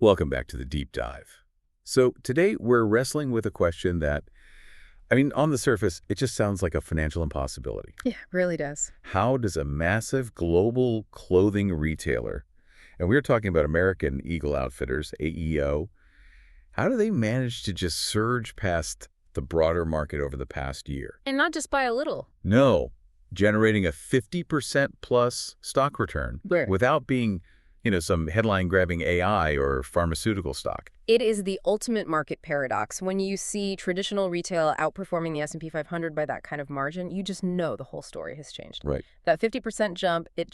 Welcome back to the deep dive. So today we're wrestling with a question that, on the surface, it just sounds like a financial impossibility. Yeah, really does. How does a massive global clothing retailer, and we're talking about American Eagle Outfitters, AEO, how do they manage to just surge past the broader market over the past year? And not just by a little. No, generating a 50% plus stock return Where? without being, some headline-grabbing AI or pharmaceutical stock. It is the ultimate market paradox. When you see traditional retail outperforming the S&P 500 by that kind of margin, you just know the whole story has changed. Right. That 50% jump, it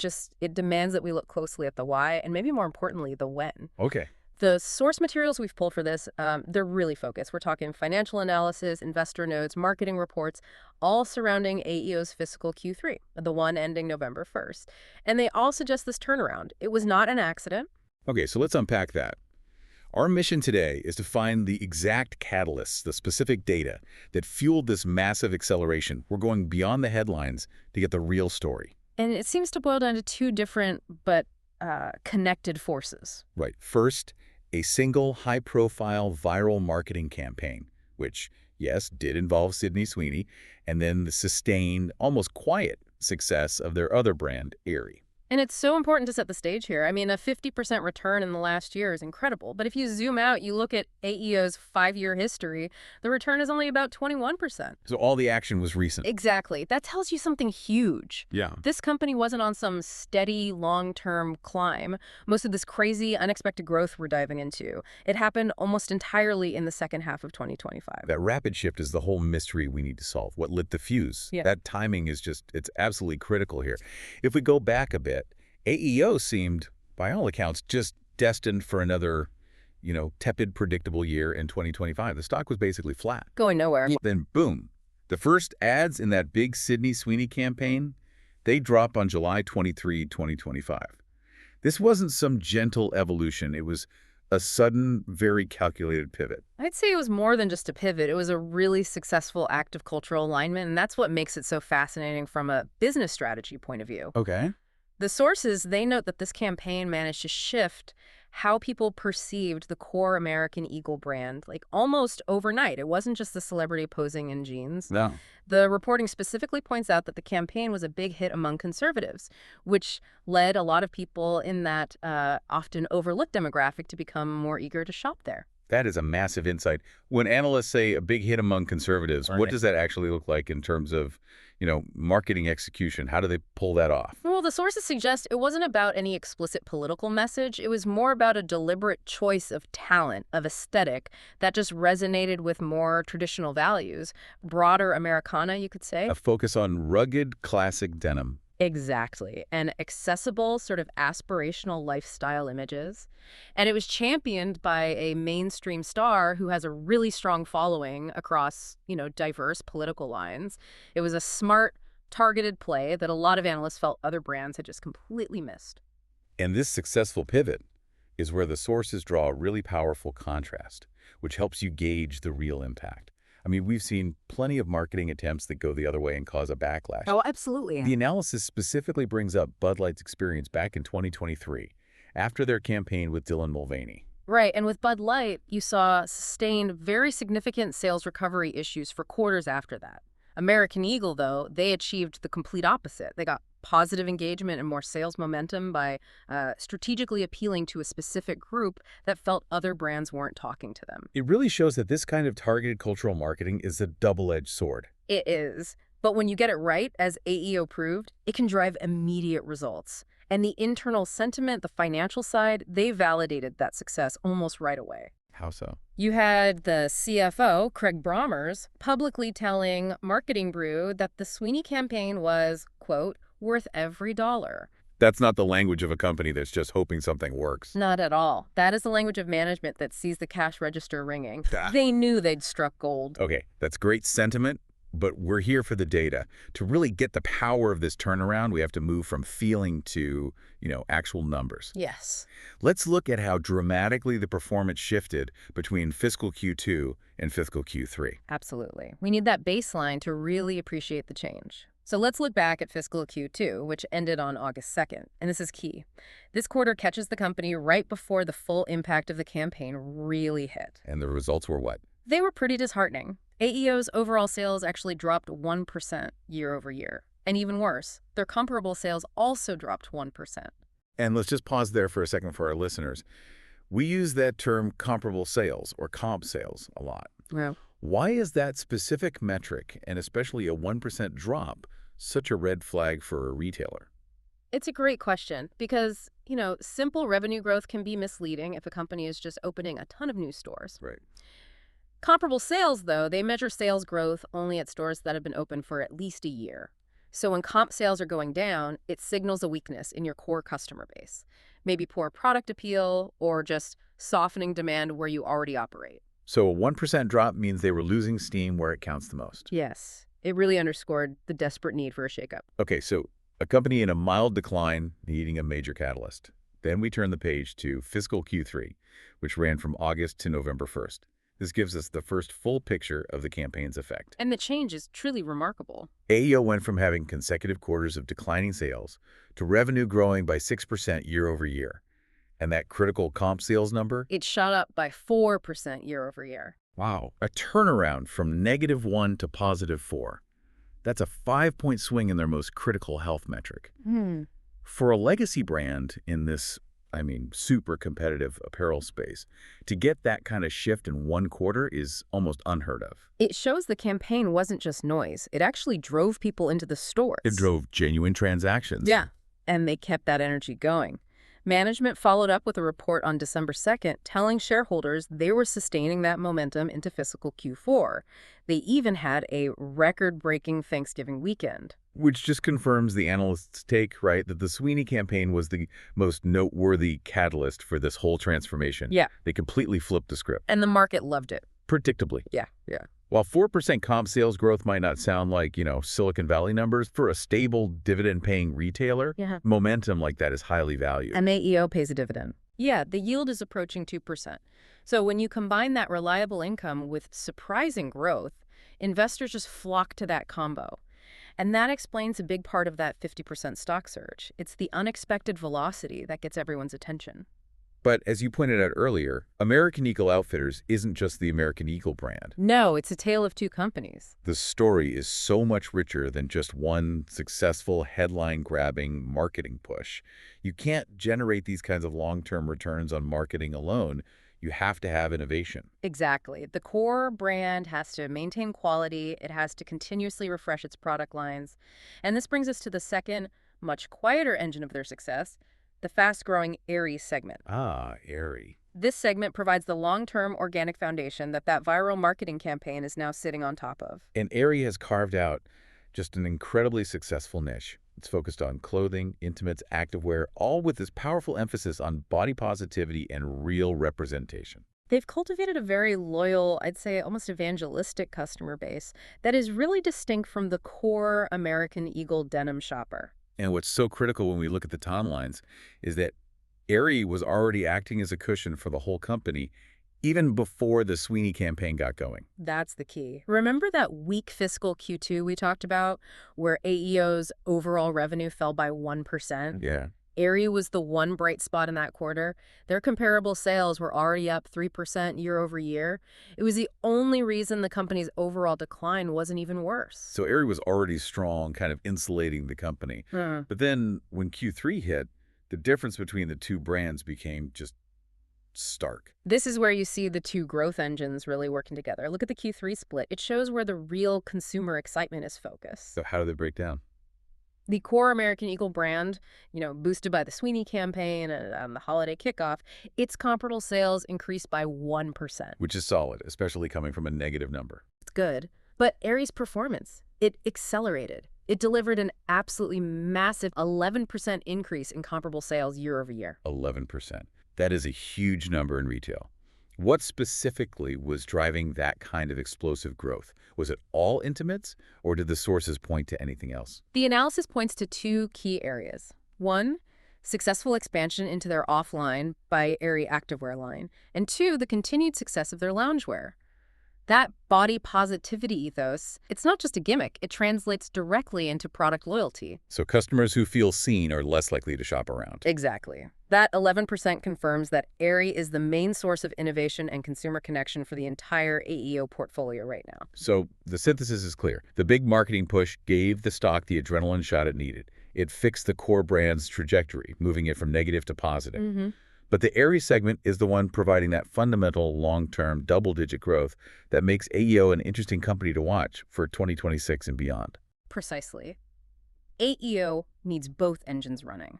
demands that we look closely at the why and maybe more importantly, the when. Okay. The source materials we've pulled for this, they're really focused. We're talking financial analysis, investor notes, marketing reports, all surrounding AEO's fiscal Q3, the one ending November 1st. And they all suggest this turnaround. It was not an accident. Okay, so let's unpack that. Our mission today is to find the exact catalysts, the specific data that fueled this massive acceleration. We're going beyond the headlines to get the real story. And it seems to boil down to two different but connected forces. Right. First, a single high-profile viral marketing campaign, which, yes, did involve Sydney Sweeney, and then the sustained, almost quiet success of their other brand, Aerie. And it's so important to set the stage here. A 50% return in the last year is incredible. But if you zoom out, you look at AEO's 5-year history, the return is only about 21%. So all the action was recent. Exactly. That tells you something huge. Yeah. This company wasn't on some steady, long-term climb. Most of this crazy, unexpected growth we're diving into, it happened almost entirely in the second half of 2025. That rapid shift is the whole mystery we need to solve. What lit the fuse? Yeah. That timing is it's absolutely critical here. If we go back a bit, AEO seemed, by all accounts, just destined for another, tepid, predictable year in 2025. The stock was basically flat. Going nowhere. Then, boom, the first ads in that big Sydney Sweeney campaign, they drop on July 23, 2025. This wasn't some gentle evolution. It was a sudden, very calculated pivot. I'd say it was more than just a pivot. It was a really successful act of cultural alignment, and that's what makes it so fascinating from a business strategy point of view. Okay. The sources, they note that this campaign managed to shift how people perceived the core American Eagle brand, almost overnight. It wasn't just the celebrity posing in jeans. No. The reporting specifically points out that the campaign was a big hit among conservatives, which led a lot of people in that often overlooked demographic to become more eager to shop there. That is a massive insight. When analysts say a big hit among conservatives, what does that actually look like in terms of, marketing execution? How do they pull that off? Well, the sources suggest it wasn't about any explicit political message. It was more about a deliberate choice of talent, of aesthetic, that just resonated with more traditional values. Broader Americana, you could say. A focus on rugged, classic denim. Exactly. And accessible, sort of aspirational lifestyle images. And it was championed by a mainstream star who has a really strong following across, diverse political lines. It was a smart, targeted play that a lot of analysts felt other brands had just completely missed. And this successful pivot is where the sources draw a really powerful contrast, which helps you gauge the real impact. We've seen plenty of marketing attempts that go the other way and cause a backlash. Oh, absolutely. The analysis specifically brings up Bud Light's experience back in 2023, after their campaign with Dylan Mulvaney. Right, and with Bud Light, you saw sustained, very significant sales recovery issues for quarters after that. American Eagle, though, they achieved the complete opposite. They got positive engagement and more sales momentum by strategically appealing to a specific group that felt other brands weren't talking to them. It really shows that this kind of targeted cultural marketing is a double-edged sword. It is. But when you get it right, as AEO proved, it can drive immediate results. And the internal sentiment, the financial side, they validated that success almost right away. How so? You had the CFO, Craig Brommers, publicly telling Marketing Brew that the Sweeney campaign was, quote, worth every dollar. That's not the language of a company that's just hoping something works. Not at all. That is the language of management that sees the cash register ringing. They knew they'd struck gold. Okay, that's great sentiment, but we're here for the data. To really get the power of this turnaround, we have to move from feeling to, actual numbers. Yes. Let's look at how dramatically the performance shifted between fiscal Q2 and fiscal Q3. Absolutely. We need that baseline to really appreciate the change. So let's look back at fiscal Q2, which ended on August 2nd, and this is key. This quarter catches the company right before the full impact of the campaign really hit. And the results were what? They were pretty disheartening. AEO's overall sales actually dropped 1% year over year. And even worse, their comparable sales also dropped 1%. And let's just pause there for a second for our listeners. We use that term comparable sales or comp sales a lot. Well, Why is that specific metric, and especially a 1% drop, such a red flag for a retailer? it's a great question because, simple revenue growth can be misleading if a company is just opening a ton of new stores. Right. Comparable sales, though, they measure sales growth only at stores that have been open for at least a year. So when comp sales are going down, it signals a weakness in your core customer base. Maybe poor product appeal or just softening demand where you already operate. So a 1% drop means they were losing steam where it counts the most. Yes, it really underscored the desperate need for a shakeup. Okay, so a company in a mild decline needing a major catalyst. Then we turn the page to fiscal Q3, which ran from August to November 1st. This gives us the first full picture of the campaign's effect. And the change is truly remarkable. AEO went from having consecutive quarters of declining sales to revenue growing by 6% year over year. And that critical comp sales number? It shot up by 4% year over year. Wow. A turnaround from -1 to +4. That's a 5-point swing in their most critical health metric. For a legacy brand in this, super competitive apparel space, to get that kind of shift in one quarter is almost unheard of. It shows the campaign wasn't just noise. It actually drove people into the stores. It drove genuine transactions. Yeah, and they kept that energy going. Management followed up with a report on December 2nd telling shareholders they were sustaining that momentum into fiscal Q4. They even had a record-breaking Thanksgiving weekend. Which just confirms the analysts' take, right, that the Sweeney campaign was the most noteworthy catalyst for this whole transformation. Yeah. They completely flipped the script. And the market loved it. Predictably. Yeah. While 4% comp sales growth might not sound like, Silicon Valley numbers, for a stable dividend-paying retailer, Yeah. momentum like that is highly valued. And AEO pays a dividend. Yeah, the yield is approaching 2%. So when you combine that reliable income with surprising growth, investors just flock to that combo. And that explains a big part of that 50% stock surge. It's the unexpected velocity that gets everyone's attention. But as you pointed out earlier, American Eagle Outfitters isn't just the American Eagle brand. No, it's a tale of two companies. The story is so much richer than just one successful headline-grabbing marketing push. You can't generate these kinds of long-term returns on marketing alone. You have to have innovation. Exactly. The core brand has to maintain quality. It has to continuously refresh its product lines. And this brings us to the second, much quieter engine of their success, the fast-growing Aerie segment. Ah, Aerie. This segment provides the long-term organic foundation that viral marketing campaign is now sitting on top of. And Aerie has carved out just an incredibly successful niche. It's focused on clothing, intimates, activewear, all with this powerful emphasis on body positivity and real representation. They've cultivated a very loyal, I'd say almost evangelistic customer base that is really distinct from the core American Eagle denim shopper. And what's so critical when we look at the timelines is that Aerie was already acting as a cushion for the whole company even before the Sweeney campaign got going. That's the key. Remember that weak fiscal Q2 we talked about where AEO's overall revenue fell by 1%? Yeah. Aerie was the one bright spot in that quarter. Their comparable sales were already up 3% year over year. It was the only reason the company's overall decline wasn't even worse. So Aerie was already strong, kind of insulating the company. But then when Q3 hit, the difference between the two brands became just stark. This is where you see the two growth engines really working together. Look at the Q3 split. It shows where the real consumer excitement is focused. So how do they break down? The core American Eagle brand, boosted by the Sweeney campaign and the holiday kickoff, its comparable sales increased by 1%. Which is solid, especially coming from a negative number. It's good. But Aerie's performance, it accelerated. It delivered an absolutely massive 11% increase in comparable sales year over year. 11%. That is a huge number in retail. What specifically was driving that kind of explosive growth? Was it all intimates, or did the sources point to anything else? The analysis points to two key areas. One, successful expansion into their offline by Aerie activewear line, and two, the continued success of their loungewear. That body positivity ethos, it's not just a gimmick, it translates directly into product loyalty. So customers who feel seen are less likely to shop around. Exactly. That 11% confirms that Aerie is the main source of innovation and consumer connection for the entire AEO portfolio right now. So the synthesis is clear. The big marketing push gave the stock the adrenaline shot it needed. It fixed the core brand's trajectory, moving it from negative to positive. But the Aerie segment is the one providing that fundamental long-term double-digit growth that makes AEO an interesting company to watch for 2026 and beyond. Precisely. AEO needs both engines running.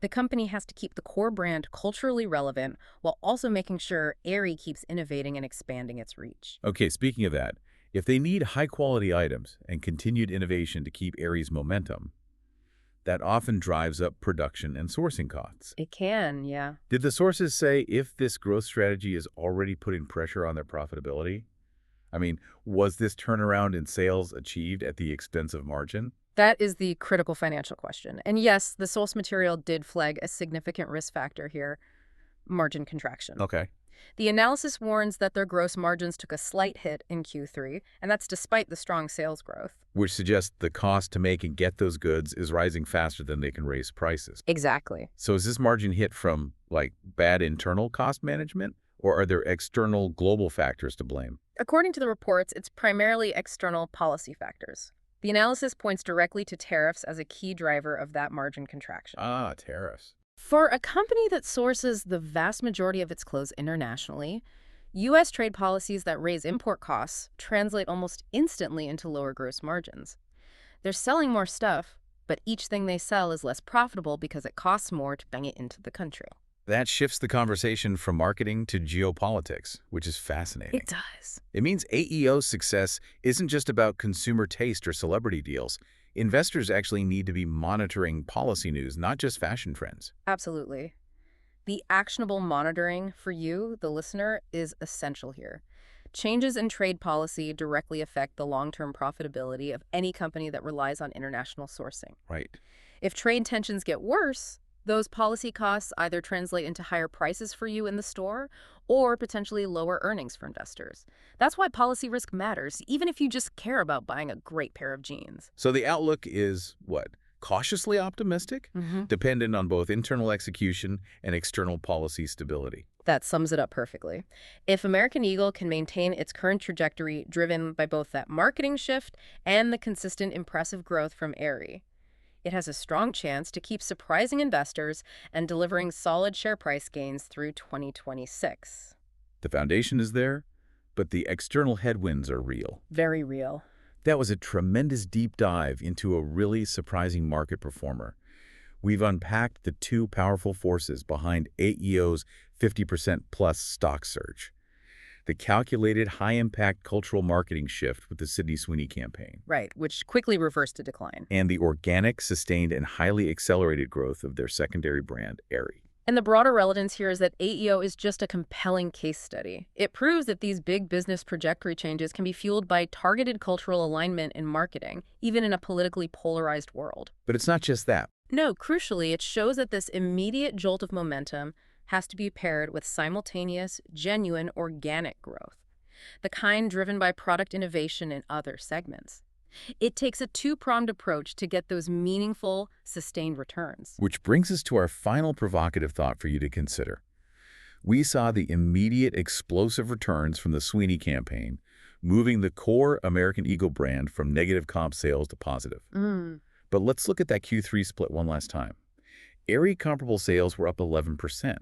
The company has to keep the core brand culturally relevant while also making sure Aerie keeps innovating and expanding its reach. Okay, speaking of that, if they need high-quality items and continued innovation to keep Aerie's momentum, that often drives up production and sourcing costs. It can, yeah. Did the sources say if this growth strategy is already putting pressure on their profitability? I mean, was this turnaround in sales achieved at the expense of margin? That is the critical financial question. And yes, the source material did flag a significant risk factor here, margin contraction. Okay. The analysis warns that their gross margins took a slight hit in Q3, and that's despite the strong sales growth. Which suggests the cost to make and get those goods is rising faster than they can raise prices. Exactly. So is this margin hit from, like, bad internal cost management, or are there external global factors to blame? According to the reports, it's primarily external policy factors. The analysis points directly to tariffs as a key driver of that margin contraction. Ah, tariffs. For a company that sources the vast majority of its clothes internationally, U.S. trade policies that raise import costs translate almost instantly into lower gross margins. They're selling more stuff, but each thing they sell is less profitable because it costs more to bring it into the country. That shifts the conversation from marketing to geopolitics, which is fascinating. It does. It means AEO's success isn't just about consumer taste or celebrity deals. Investors actually need to be monitoring policy news, not just fashion trends. Absolutely. The actionable monitoring for you, the listener, is essential here. Changes in trade policy directly affect the long-term profitability of any company that relies on international sourcing. Right. If trade tensions get worse, those policy costs either translate into higher prices for you in the store or potentially lower earnings for investors. That's why policy risk matters, even if you just care about buying a great pair of jeans. So the outlook is what? Cautiously optimistic, dependent on both internal execution and external policy stability. That sums it up perfectly. If American Eagle can maintain its current trajectory driven by both that marketing shift and the consistent impressive growth from Aerie, it has a strong chance to keep surprising investors and delivering solid share price gains through 2026. The foundation is there, but the external headwinds are real. Very real. That was a tremendous deep dive into a really surprising market performer. We've unpacked the two powerful forces behind AEO's 50% plus stock surge. The calculated high-impact cultural marketing shift with the Sydney Sweeney campaign. Right, which quickly reversed to decline. And the organic, sustained, and highly accelerated growth of their secondary brand, Aerie. And the broader relevance here is that AEO is just a compelling case study. It proves that these big business trajectory changes can be fueled by targeted cultural alignment in marketing, even in a politically polarized world. But it's not just that. No, crucially, it shows that this immediate jolt of momentum has to be paired with simultaneous, genuine, organic growth, the kind driven by product innovation in other segments. It takes a two-pronged approach to get those meaningful, sustained returns. Which brings us to our final provocative thought for you to consider. We saw the immediate explosive returns from the Sweeney campaign, moving the core American Eagle brand from negative comp sales to positive. But let's look at that Q3 split one last time. Aerie comparable sales were up 11%,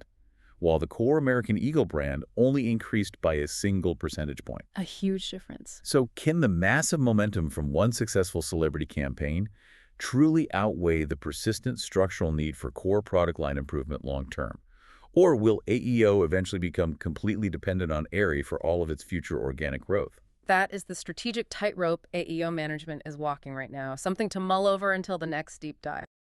while the core American Eagle brand only increased by a single percentage point. A huge difference. So can the massive momentum from one successful celebrity campaign truly outweigh the persistent structural need for core product line improvement long term? Or will AEO eventually become completely dependent on Aerie for all of its future organic growth? That is the strategic tightrope AEO management is walking right now, something to mull over until the next deep dive.